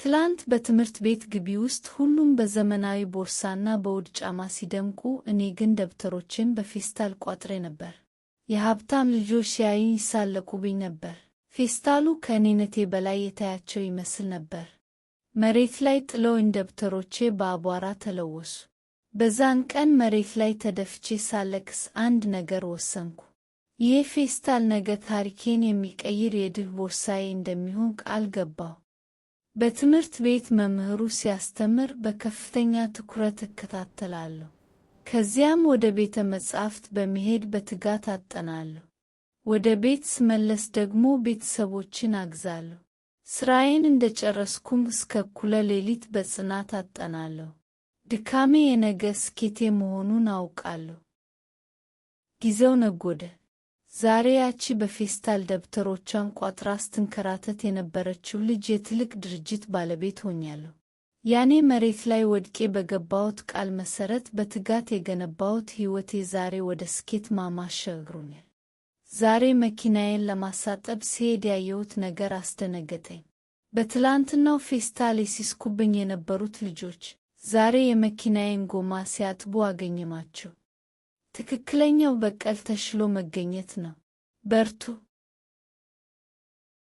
ትላንት በትምህርት ቤት ግቢ ውስጥ ሁሉም በዘመናዊ ቦርሳና በውድ ጫማ ሲደምቁ፣ እኔ ግን ደብተሮችን በፌስታል ቋጥሬ ነበር። የሀብታም ልጆች ሲያዩኝ ይሳለቁብኝ ነበር። ፌስታሉ ከእኔነቴ በላይ የታያቸው ይመስል ነበር። መሬት ላይ ጥለውኝ ደብተሮቼ በአቧራ ተለወሱ። በዛን ቀን መሬት ላይ ተደፍቼ ሳለቅስ አንድ ነገር ወሰንኩ። ይህ ፌስታል ነገ ታሪኬን የሚቀይር የድል ቦርሳዬ እንደሚሆን ቃል ገባሁ። በትምህርት ቤት መምህሩ ሲያስተምር በከፍተኛ ትኩረት እከታተላለሁ። ከዚያም ወደ ቤተ መጻሕፍት በመሄድ በትጋት አጠናለሁ። ወደ ቤት ስመለስ ደግሞ ቤተሰቦችን አግዛለሁ። ሥራዬን እንደጨረስኩም እስከ እኩለ ሌሊት በጽናት አጠናለሁ። ድካሜ የነገ ስኬቴ መሆኑን አውቃለሁ። ጊዜው ነጎደ። ዛሬ ያቺ በፌስታል ደብተሮቿን ቋጥራ ስትንከራተት የነበረችው ልጅ የትልቅ ድርጅት ባለቤት ሆኛለሁ። ያኔ መሬት ላይ ወድቄ በገባሁት ቃል መሠረት በትጋት የገነባሁት ሕይወቴ ዛሬ ወደ ስኬት ማማ አሸጋግሮኛል። ዛሬ መኪናዬን ለማሳጠብ ስሄድ ያየሁት ነገር አስደነገጠኝ። በትላንትናው ፌስታል ሲስቁብኝ የነበሩት ልጆች ዛሬ የመኪናዬን ጎማ ሲያጥቡ አገኘኋቸው። ትክክለኛው በቀል ተሽሎ መገኘት ነው። በርቱ።